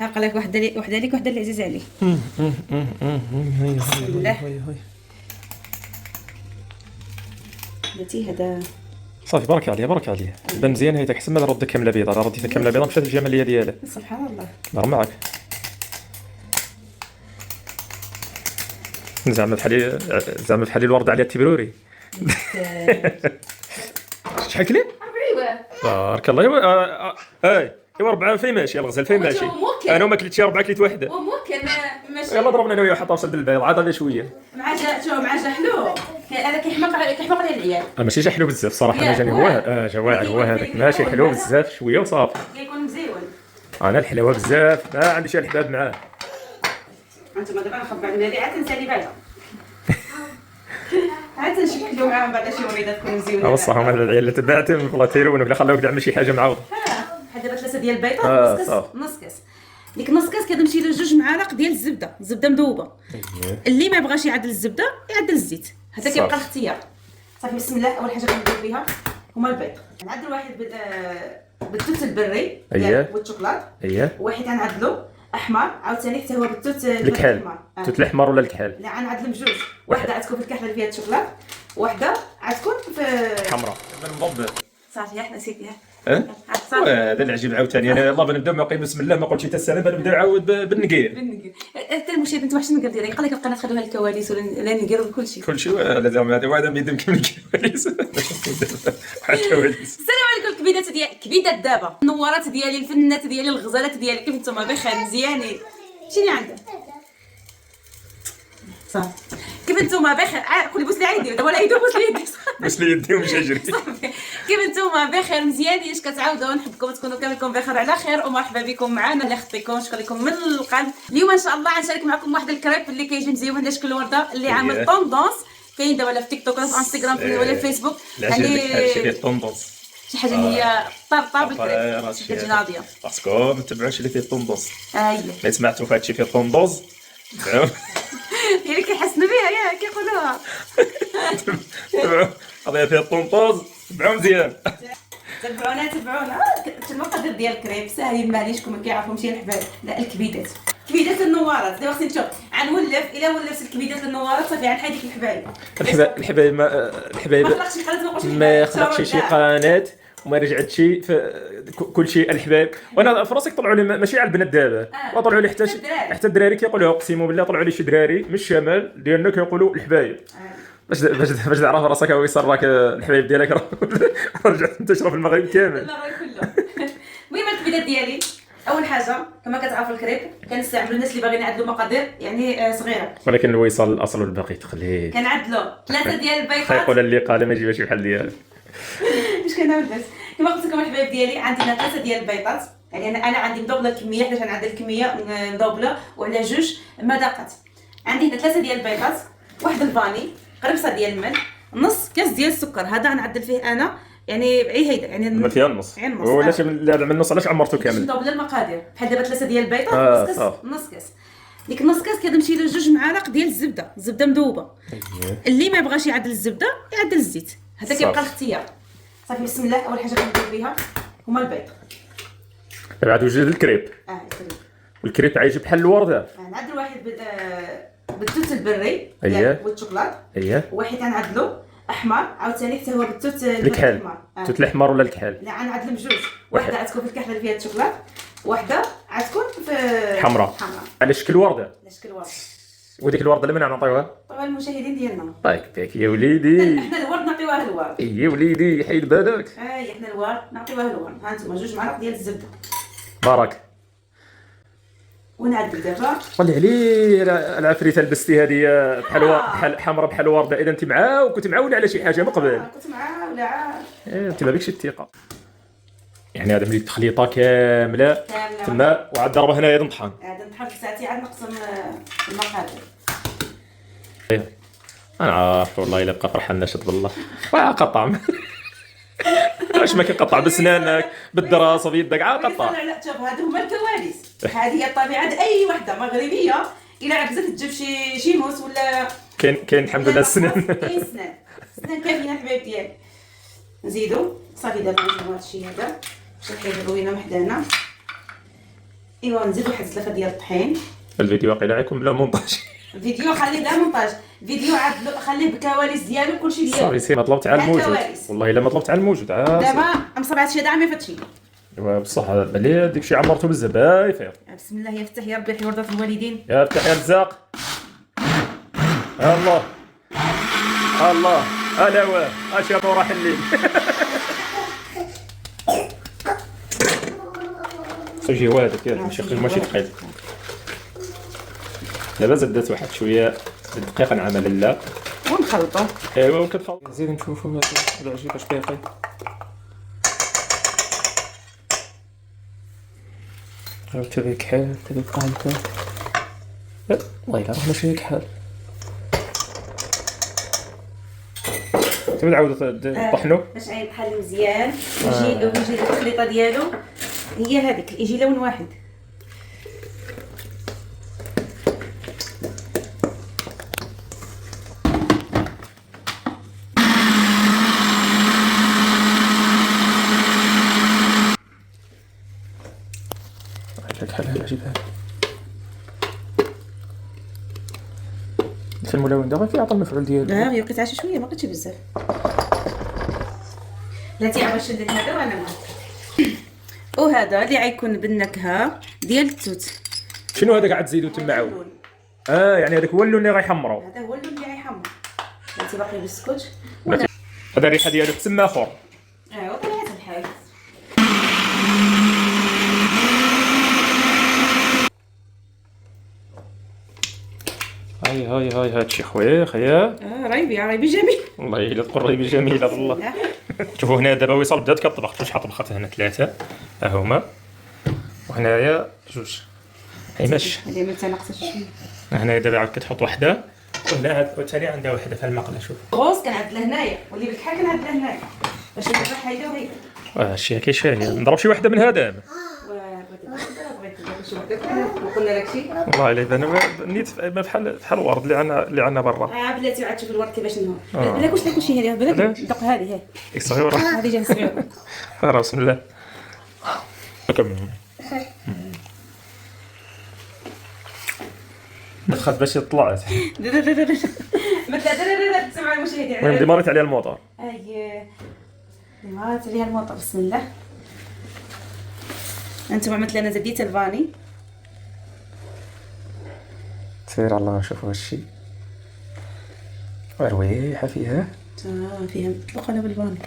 هاقول لك وحده ليك وحده اللي عزيز عليك. بسم الله. بلاتي هذا صافي بارك عليها بارك عليها. بان مزيان هيداك احسن ما رد كامله بيضه، راه رديتها كامله بيضه مشات الجماليه ديالها. سبحان الله. راه معاك زعما بحال الورد عليها التبروري. شحال كلي؟ 4 بارك الله. ايوا 4 فين ماشي الغزال فين ماشي. انا وما كليتش 4 كليت وحده. وممكن ماشي. يلا ضربنا انا وياه حتى وصل بالبيض عاد هذا شويه. مع جا حلو. هذا كيحمق على العيال. ماشي شي حلو بزاف صراحه. انا جاني هو جواعر هو هذاك ماشي حلو بزاف شويه وصافي. كيكون مزيون. انا الحلاوه بزاف ما عندي شي الحباب معاه. انتما دابا نخبع النادي عاد تنسالي بعدا. عاد نشكلوا معاهم بعدا شي وريده تكون مزيونه. بصح هما العيال اللي تبعتهم والله تيرونوا بلا خلاوك كاع شي حاجه معوضه. بحال دابا 3 ديال البيضات نص كاس. ديك نص كاس كتمشي له 2 معالق ديال الزبده مذوبه. اللي ما بغاش يعدل الزبده يعدل الزيت، هذا كيبقى الاختيار. صافي بسم الله. اول حاجه كندير بها هما البيض. نعدل واحد بالتوت البري والشوكولات. واحد غنعدلو احمر عاوتاني حتى هو بالتوت الكحل. التوت الاحمر ولا الكحل؟ لا غنعدلهم بجوج. واحده غتكون في الكحله اللي فيها الشوكولات، وحده غتكون في حمراء. مضبط صافي حنا نسيتيها. هذا العجيب عاوتاني. انا يلاه بنبدا ما قيم بسم الله ما قلتش حتى السلام بنبدا نعاود بالنقير. حتى المشاهد انت واش نقدر ديالك قال لك بقينا نخلوها الكواليس ولا نقيروا كلشي لازم هذا واحد ما يدم كيما الكواليس. السلام عليكم الكبيدات ديال كبيدات دابا النوارات ديالي الفنات ديالي الغزالات ديالي كيف نتوما بخير مزيانين شنو عندك صافي كيف نتوما بخير قولي بوس لي عيدي دابا ولا يدوب بوس لي يدي بوس لي يدي ومشى يجري كيف نتوما بخير مزيانين اش كتعاودوا نحبكم تكونوا كاملكم بخير على خير ومرحبا بكم معنا الله يخطيكم شكرا لكم من القلب. اليوم ان شاء الله غنشارك معكم واحد الكريب اللي كيجي مزيون على شكل ورده اللي عامل طوندونس كاين دابا في تيك توك ولا في انستغرام ولا في فيسبوك يعني شي طوندونس شي حاجه اللي هي طرطاب الكريب كتجي ناضيه خاصكم تتبعوش اللي فيه طوندونس. هي ما سمعتوا فهادشي فيه طوندونس اللي كيحسنوا بها ياك كيقولوها قضيه فيها طوندونس تبعوا مزيان. تبعونا المقادير ديال الكريب ساهلين معليشكم ما كيعرفوش شي الحباب. لا الكبيدات النوارات دابا خصني نشوف غنولف الا ولفت الكبيدات النوارات صافي غنحيد ديك الحبايب ما خلقش شي قناه وما رجعتش كل شيء الحباب. وانا في راسك طلعوا لي ماشي على البنات دابا وطلعوا لي حتى الدراري كيقولوا اقسم بالله طلعوا لي شي دراري من الشمال ديالنا كيقولوا الحبايب. باش تعرف راسك هو يصير راك الحبايب ديالك رجعت تنتشر في المغرب كامل. المغرب كله. المهم الكبيدات ديالي اول حاجه كما كتعرفوا الكريب كنستعملوا الناس اللي باغيين يعدلوا مقادير يعني صغيره ولكن الوصال الاصل والباقي تخليه. كنعدلوا 3 ديال البيضات يقول اللي قال ما يجيبش بحال ديال اش كنعاود بس كما قلت لكم الحبايب ديالي عندي 3 ديال البيضات يعني انا عندي مدوبله الكميه حيت غنعدل الكميه مدوبله وعلى 2 مذاقات. عندي هنا 3 ديال البيضات واحد الفاني قربصه ديال الملح نص كاس ديال السكر هذا غنعدل فيه انا يعني هيدا يعني ما فيها النص ولاش من النص علاش عمرتو كامل مدوبله المقادير بحال دابا 3 ديال البيضات نص كاس ديك نص كاس كتمشي له 2 معالق ديال الزبده مذوبه. اللي ما بغاش يعدل الزبده يعدل الزيت هذا كيبقى الاختيار. صافي بسم الله. اول حاجه كندير بها هما البيض. بعد وجد الكريب والكريب عايش بحال الورده. نعدل واحد بالتوت البري والشوكولات. واحد غنعدلو احمر عاوتاني حتى هو بالتوت الكحل. التوت الاحمر ولا الكحل؟ لا غنعدلهم بجوج. واحده غتكون في الكحله اللي فيها الشوكولات، وحده غتكون في حمراء على شكل ورده. وديك الورده اللي من نعطيوها طبعا المشاهدين ديالنا. طيب ياك يا وليدي حنا الورد نعطيوها الورد. يا وليدي حيد بالك. حنا الورد نعطيوها الورد. ها انتم 2 معالق ديال الزبده بارك. ونعدل دابا طلع علي العفريته لبستي هذه بحال حمراء بحال ورده. اذا انت معاه وكنت معاونه على شي حاجه من قبل. كنت معاه ولا عاد انت ما بكش الثقه يعني. هذا ملي تخليطه كامله تما وعاد ضربه هنايا نطحن ساعتي عاد نقسم المقادير. انا عارف والله الا بقى فرحان ناشط بالله قطع واش ما كيقطع بسنانك بالدراسه بيدك عاد قطع. لا شوف هادو هما الكواليس. هذه هي الطبيعه اي وحده مغربيه الا عكزت تجيب شي موس ولا كاين الحمد لله السنان. كاين سنان كافيين الحبايب ديالي. نزيدو صافي دابا نجيبو هادشي هذا باش نحيدو روينه وحده هنا ايوا نزيد واحد 3 ديال الطحين. الفيديو واقيلا غيكون بلا مونتاج. الفيديو خليه بلا مونتاج، الفيديو عاد خليه بالكواليس ديالو كلشي ديالو. صافي سير، ما طلبت على الموجود والله الا ما طلبت على الموجود. دابا مصبعه هادشي داع ما فاتشي. ايوا بصح ملي داكشي عمرته بزاف. باي فير بسم الله يفتح يا ربي يحيي ورده الوالدين. يا فتح يا رزاق. الله الله الا واه اش يا راح الليل. سجي هذاك ماشي ثقيل. دابا زدت واحد شويه دقيق نعمل لا ونخلطو. ايوا وكنخلط. نزيد نشوفوا هذا العجين باش باقي. تبي كحل تبي قالته. والله الا راه ماشي كحل. تبي نعاودو طحنو باش يطحن مزيان ويجي التخليطه ديالو هي هذيك، يجي لون واحد. لك حل عجيبه. في الملون دابا كيعطي المفعول ديالو. لا غير بقيت عايشه شويه ما بقيتش بزاف. لا تعاود شدت هذا وانا معاك. وهذا اللي غيكون بالنكهه ديال التوت. شنو هذاك عاد تزيدو تما عاود؟ يعني هذاك هو اللون اللي غيحمرو. هذا هو اللون اللي غيحمر. انت باقي بالسكوت. هذا الريحه ديالو تسمى اخر. وطلعت الحال. هاي هادشي خويا خيا. رايبي جميل. والله الا تقول رايبي جميله والله. شوفوا هنا دابا وصل بدات كطبخ. شحال طبخت هنا 3 ها هما، وهنايا 2. هاي ماشي هذه ما تنقصش شويه. هنايا دابا عاد كتحط وحده ولا هاد الثاني عندها وحده في المقله. شوف غوص كنعدل هنايا واللي بالكحل كنعدل هنايا باش الريحه هيدا وهيدا. هادشي كيشفى لي. نضرب شي وحده من هذا. وقلنا لك شي والله الا انا نيت بحال الورد اللي عندنا برا. بلاتي عاد تشوف الورد كيفاش نهار. بلا كلشي هذه بلا دق هذه هاي صغيره. هذه جايه صغيره. بسم الله. كمل. دخلت باش طلعت. ما تسمع المشاهدين. المهم ديماريت عليها الموطور. ديماريت عليها الموطور. بسم الله. انتم عملت لنا زديت الفاني. سير على الله نشوفوا هادشي. رويحه فيها. فيها مطلقه انا بالفاني.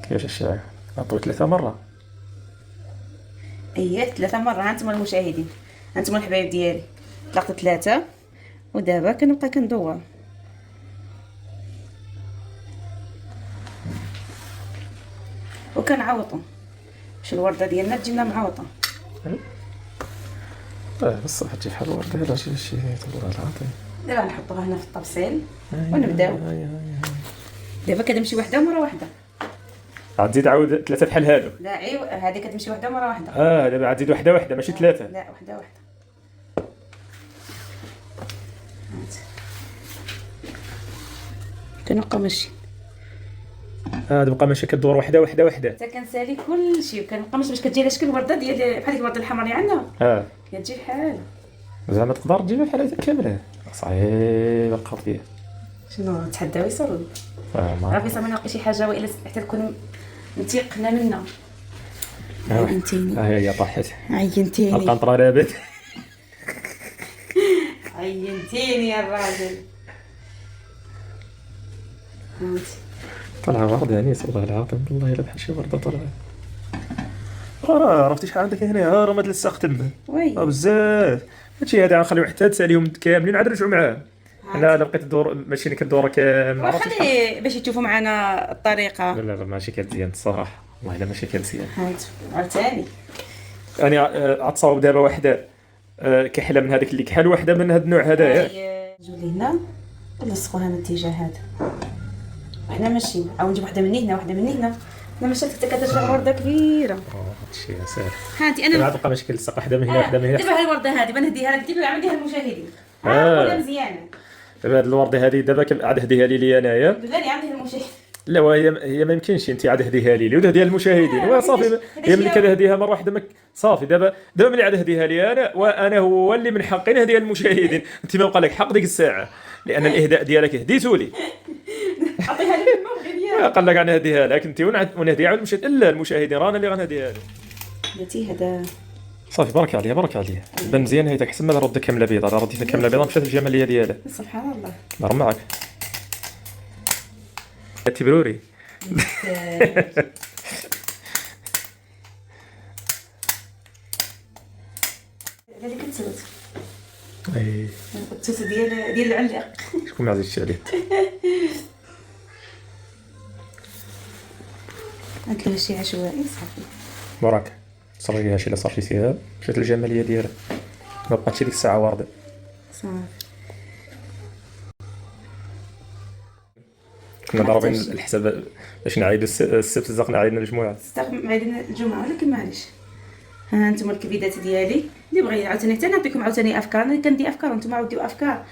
كيفاش الشاي؟ عطوه 3 مرات. 3 مرات. انتم المشاهدين، انتم الحبايب ديالي، طلقت 3 ودابا كنبقى كندور. وكنعوطو باش الورده ديالنا تجينا معوطه. بصح تجي بحال الورده. لا شي والله العظيم. دابا نحطوها هنا في الطبسيل ونبداو. دابا كتمشي وحده مره واحده. عاد تزيد عاود 3 بحال هادو. لا ايوا هذه كتمشي وحده مره واحده. دابا عاد تزيد وحده ماشي 3. لا وحده كنبقى ماشي. تبقى ماشي كدور وحده. حتى كنسالي كلشي وكنبقى ماشي باش كتجي على شكل ورده ديال بحال ديك الورده الحمراء اللي عندنا. كتجي بحال زعما تقدر تجيبها بحال هكا كامله. صعيبه القضيه. شنو نتحداو يصروا. راه فيصل ما نلقى شي حاجه والا حتى تكون نتيقنا منها. عينتيني. هي طاحت. عينتيني. القنطره رابت. عينتيني يا الراجل. طلع ورد يعني والله العظيم. والله الا بحال شي ورده طلعت. عرفتي شحال عندك هنا؟ راه ما تلصق تما. بزاف. هادشي هذا غنخليو حتى تساليهم كاملين عاد نرجعوا معاه. لا بقيت الدور ماشي كدور كامل. خلي باش يشوفوا معنا الطريقه. لا ماشي كمزيان الصراحه. والله الا ماشي كمزيان. عاوتاني انا عتصاوب دابا وحده كحله من هذيك اللي كحل، وحده من هذا النوع هذايا. جولي هنا نلصقوها من الاتجاه هذا وحنا ماشيين. او نجيب وحده من هنا وحده من هنا. انا مشات حتى كترجع ورده كبيره. هادشي ساهل. هانتي انا ما تبقى مشكل تلصق وحده من هنا وحده من هنا. دابا هاد الورده هذه بنهديها لك ديما عنديها المشاهدين. ولا مزيانه. دابا هاد الورده هذه دابا عاد هديها لي انايا. بلاني عندي المشاهد. لا هي ما يمكنش انت عاد هديها لي وتهديها للمشاهدين وصافي. هي ملي كتهديها مره واحده صافي. دابا ملي عاد هديها لي انا، وانا هو اللي من حقي نهديها للمشاهدين. انت ما بقى لك حق ديك الساعه، لان الاهداء ديالك هديتو لي. عطيها لي المغربيه. قال لك انا نهديها لك انت ونهديها على المشاهدين. لا المشاهدين رانا اللي غنهديها لهم. بلاتي هذا صافي بارك عليها بارك عليها. بان مزيان هيتك حسن ما رد كامله بيضاء. رديتها كامله بيضاء مشات الجماليه ديالها. سبحان الله. نهار معك تبروري. هذا اللي كنت اي التوت ديال العلاق. شكون ما عزيزش عليه. ندير شي عشوائي صافي. وراك صري ليها شي اللي صار فيها مشات الجماليه ديالها. ما بقاتش ديك الساعه وارده صافي. كنا ضاربين الحساب باش نعيدوا السبت الزقنا عيدنا الجمعه. عيدنا الجمعه، ولكن معليش. ها انتم الكبيدات ديالي اللي بغى عاوتاني حتى نعطيكم عاوتاني افكار. انا كندي افكار وانتم عاودوا افكار.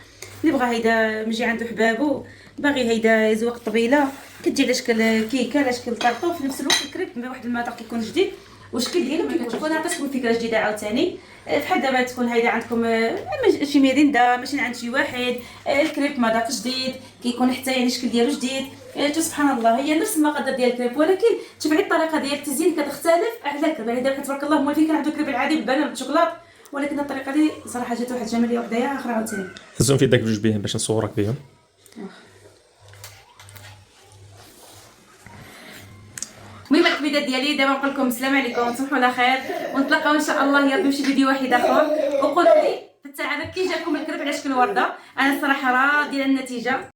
اللي بغى هيدا مجي عنده حبابو باغي هيدا يزوق طبيله كتجي على شكل كيكه على شكل طرطو في نفس الوقت الكريب بواحد المذاق كيكون جديد والشكل ديالو كيكون. عطيتكم فكره جديده عاوتاني بحال دابا تكون هيدا عندكم شي ميريندا ماشي عند شي واحد. الكريب مذاق جديد كيكون حتى يعني الشكل ديالو جديد. سبحان الله هي نفس المقدار ديال الكريب ولكن شوفي الطريقه ديال التزيين كتختلف على الكريب. يعني دابا تبارك الله موالفين كان عنده الكريب العادي بالبنان بالشوكولات، ولكن الطريقه دي صراحه جات واحد الجماليه وحدايا اخرى عاوتاني. هزهم في يدك بجوج بهم باش نصورك بهم. المهم الكبيدات ديالي دابا نقول لكم السلام عليكم تصبحوا على خير ونتلاقاو ان شاء الله يا ربي في فيديو واحد اخر. وقولوا لي في الساعه كي جاكم الكريب على شكل ورده. انا الصراحه راضيه على النتيجه.